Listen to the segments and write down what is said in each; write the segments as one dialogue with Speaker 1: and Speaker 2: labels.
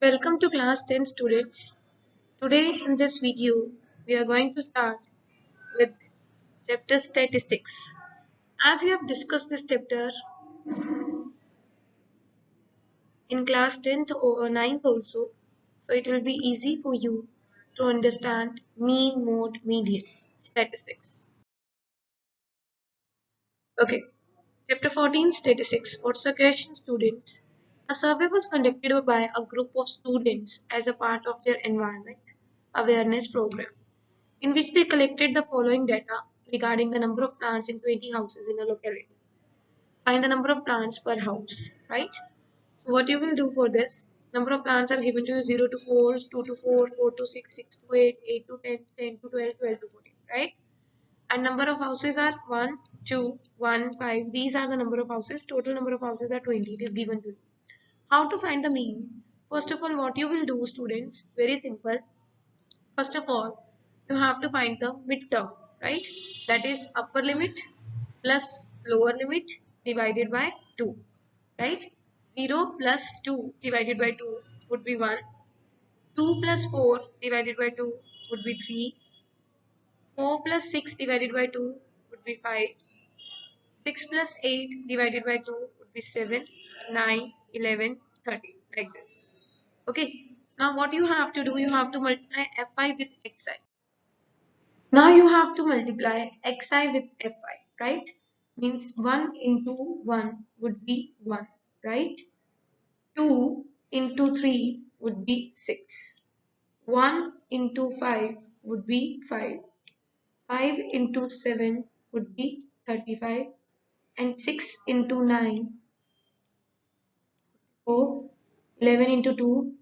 Speaker 1: Welcome to class 10 students. Today in this video, we are going to start with chapter statistics. As we have discussed this chapter in class 10th or 9th also, so it will be easy for you to understand mean, mode, median statistics. Okay, chapter 14 statistics. What's the question, students? A survey was conducted by a group of students as a part of their environment awareness program, in which they collected the following data regarding the number of plants in 20 houses in a locality. Find the number of plants per house, right? So what you will do for this, number of plants are given to you 0 to 4, 2 to 4, 4 to 6, 6 to 8, 8 to 10, 10 to 12, 12 to 14, right? And number of houses are 1, 2, 1, 5. These are the number of houses. Total number of houses are 20. It is given to you. How to find the mean? First of all, what you will do, students, very simple. First of all, you have to find the midterm, right? That is upper limit plus lower limit divided by 2, right? 0 plus 2 divided by 2 would be 1. 2 plus 4 divided by 2 would be 3. 4 plus 6 divided by 2 would be 5. 6 plus 8 divided by 2 would be 7, 9, 11, 13, like this. Okay. Now what you have to do, you have to multiply fi with xi. Now you have to multiply xi with fi, right? Means 1 into 1 would be 1, right? 2 into 3 would be 6. 1 into 5 would be 5. 5 into 7 would be 35. And 6 into 9, 4. 11 into 2,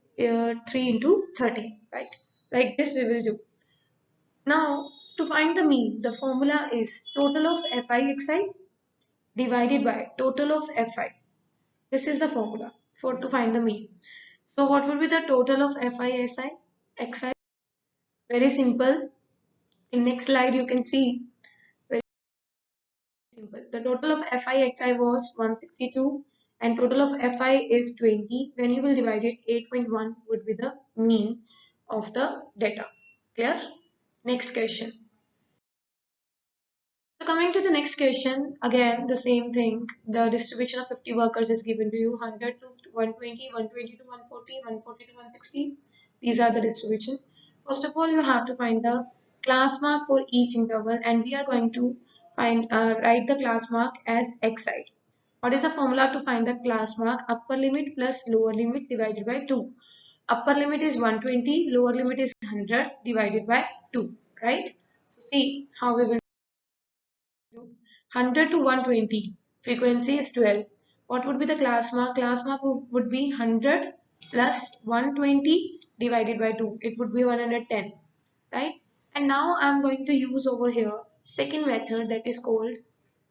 Speaker 1: 3 into 30, right? Like this we will do. Now, to find the mean, the formula is total of fi divided by total of fi. This is the formula for to find the mean. So what would be the total of xi? Very simple. In next slide you can see very simple. The total of xi was 162 and total of fi is 20. When you will divide it, 8.1 would be the mean of the data. Clear? Next question. So coming to the next question, again the same thing. The distribution of 50 workers is given to you, 100 to 120, 120 to 140, 140 to 160. These are the distribution. First of all, you have to find the class mark for each interval, and we are going to write the class mark as xi. What is the formula to find the class mark? Upper limit plus lower limit divided by 2. Upper limit is 120, lower limit is 100 divided by 2, right? So see how we will 100 to 120. Frequency is 12. What would be the class mark? Class mark would be 100 plus 120 divided by 2. It would be 110. Right? And now I'm going to use over here second method, that is called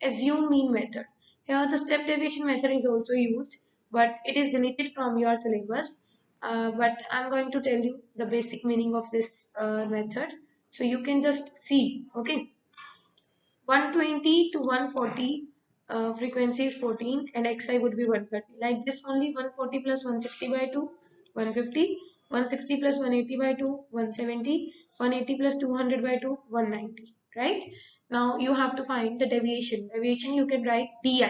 Speaker 1: assume mean method. Here the step deviation method is also used, but it is deleted from your syllabus. But I'm going to tell you the basic meaning of this method. So you can just see, okay. 120 to 140 frequency is 14 and xi would be 130. Like this only, 140 plus 160 by 2, 150. 160 plus 180 by 2, 170. 180 plus 200 by 2, 190. Right? Now you have to find the deviation. Deviation you can write di.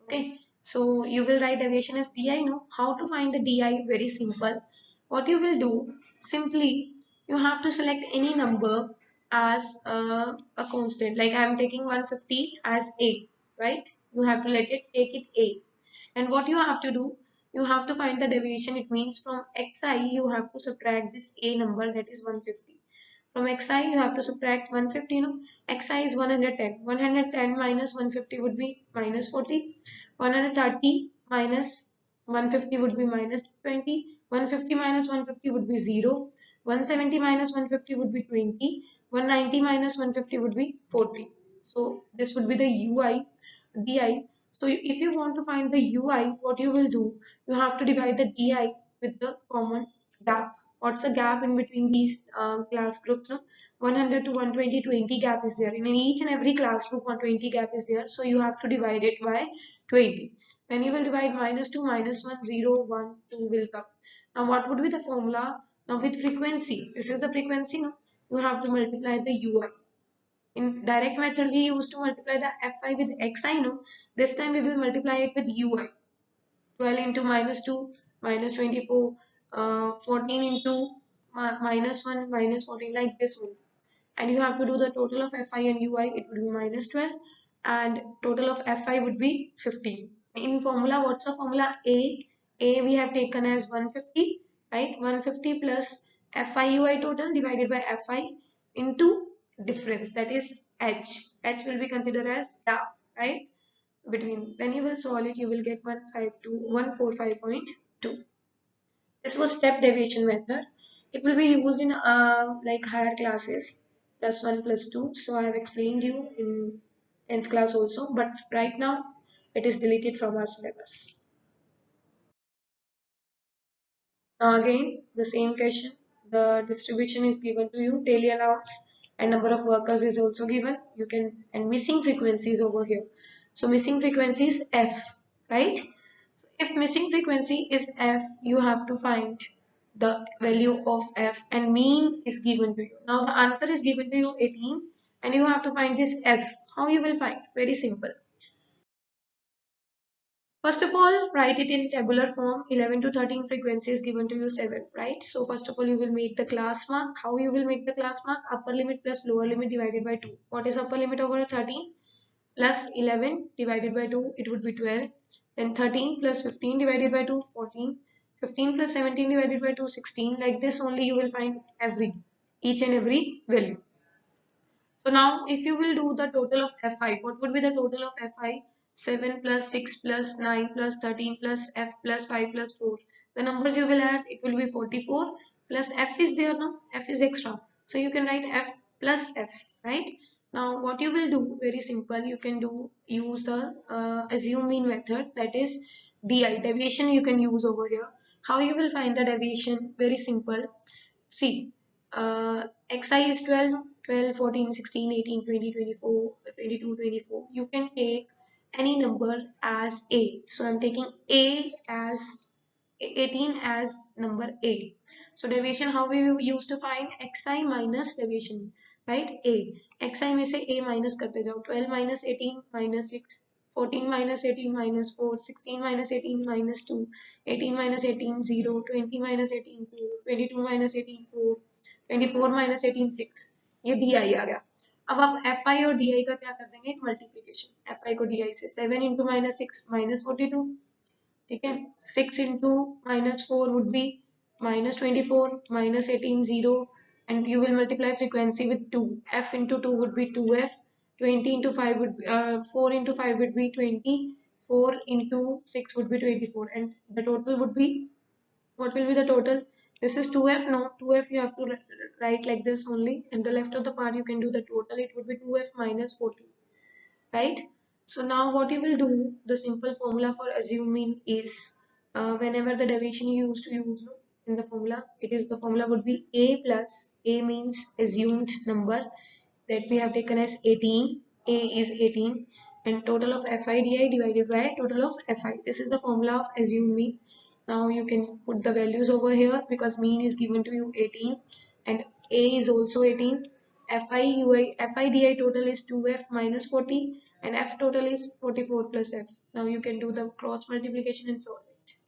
Speaker 1: Okay. So you will write deviation as di. No? How to find the di? Very simple. What you will do, simply you have to select any number as a constant. Like I am taking 150 as a, right? You have to take it a. And what you have to do, you have to find the deviation. It means from xi you have to subtract this a number, that is 150. From xi you have to subtract 150. No? Xi is 110. 110 minus 150 would be minus 40. 130 minus 150 would be minus 20. 150 minus 150 would be 0. 170 minus 150 would be 20. 190 minus 150 would be 40. So this would be the ui, di. So if you want to find the ui, what you will do, you have to divide the di with the common gap. What's the gap in between these class groups? No? 100 to 120, 20 gap is there. In each and every class group, 120 gap is there. So you have to divide it by 20. When you will divide minus 2, minus 1, 0, 1, 2 will come. Now what would be the formula? Now with frequency, this is the frequency. No? You have to multiply the ui. In direct method, we used to multiply the fi with xi. No? This time we will multiply it with ui. 12 into minus 2 minus 24, 14 into minus 1 minus 14, like this one. And you have to do the total of fi and ui. It would be minus 12 and total of fi would be 15. In formula, what's the formula? A we have taken as 150, right? 150 plus fi ui total divided by fi into difference, that is h will be considered as gap, right? Between, when you will solve it, you will get 145.2. This was step deviation method. It will be used in like higher classes, plus 1 plus 2. So I have explained you in 10th class also, but right now it is deleted from our syllabus. Now again the same question, the distribution is given to you, daily allowance and number of workers is also given. You can, and missing frequencies over here. So missing frequency is f, right? If missing frequency is f, you have to find the value of f and mean is given to you. Now the answer is given to you 18 and you have to find this f. How you will find? Very simple. First of all, write it in tabular form. 11 to 13 frequency is given to you 7, right? So first of all, you will make the class mark. How you will make the class mark? Upper limit plus lower limit divided by 2. What is upper limit over 13? Plus 11 divided by 2, it would be 12. Then 13 plus 15 divided by 2, 14. 15 plus 17 divided by 2, 16. Like this only you will find each and every value. So now if you will do the total of fi, what would be the total of fi? 7 plus 6 plus 9 plus 13 plus f plus 5 plus 4. The numbers you will add, it will be 44 plus f is there now, f is extra. So you can write f plus f, right? Now what you will do, very simple, you can use the assume mean method, that is di, deviation you can use over here. How you will find the deviation? Very simple. See, xi is 12, 12, 14, 16, 18, 20, 24, 22, 24. You can take any number as a. So I'm taking a as 18 as number a. So deviation, how we used to find xi minus deviation, right? A. xi में से a minus करते जाओ. 12 minus 18 minus 6. 14 minus 18 minus 4, 16 minus 18 minus 2, 18 minus 18 0, 20 minus 18 2, 22 minus 18 4, 24 minus 18 6. ये di आ गया. अब आप fi और di का क्या कर देंगे? एक मल्टीप्लीकेशन. fi को di से 7 into minus 6 minus 42. ठीक है, 6 into minus 4 would be minus 24, minus 18 0, and you will multiply frequency with 2. F into 2 would be 2f. 20 into 5 would 4 into 5 would be 20. 4 into 6 would be 24, and the total would be, what will be the total? This is 2f. No, 2f you have to write like this only, and the left of the part you can do the total. It would be 2f minus 14, right? So now what you will do, the simple formula for assuming is, whenever the deviation you used to use in the formula, it is, the formula would be a plus, a means assumed number that we have taken as 18, a is 18, and total of FIDI divided by total of FI. This is the formula of assume mean. Now you can put the values over here because mean is given to you 18 and a is also 18. FIDI total is 2f minus 40 and f total is 44 plus f. Now you can do the cross multiplication and solve it.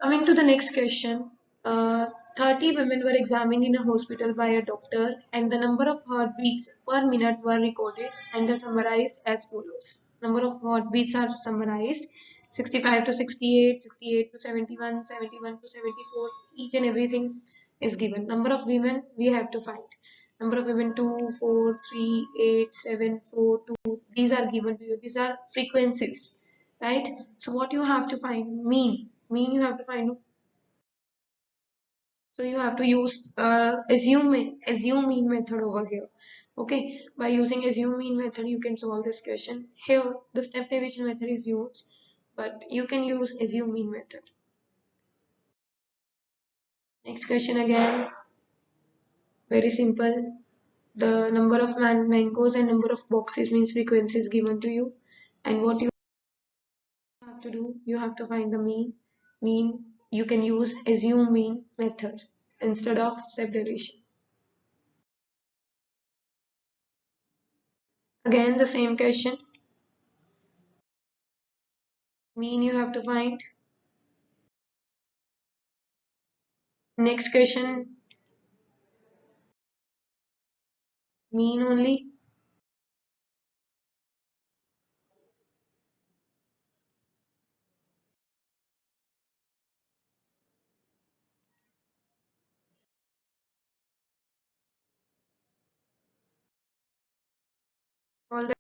Speaker 1: Coming to the next question, 30 women were examined in a hospital by a doctor and the number of heartbeats per minute were recorded and are summarized as follows. Number of heartbeats are summarized: 65 to 68, 68 to 71, 71 to 74, each and everything is given. Number of women we have to find. Number of women 2, 4, 3, 8, 7, 4, 2, these are given to you. These are frequencies, right? So what you have to find? Mean you have to find. So you have to use assume mean method over here. Okay, by using assume mean method you can solve this question. Here the step deviation method is used, but you can use assume mean method. Next question again, very simple. The number of mangoes and number of boxes means frequency is given to you, and what you have to do, you have to find the mean. Mean, you can use assume mean method instead of step derivation. Again, the same question. Mean you have to find. Next question, mean only. All the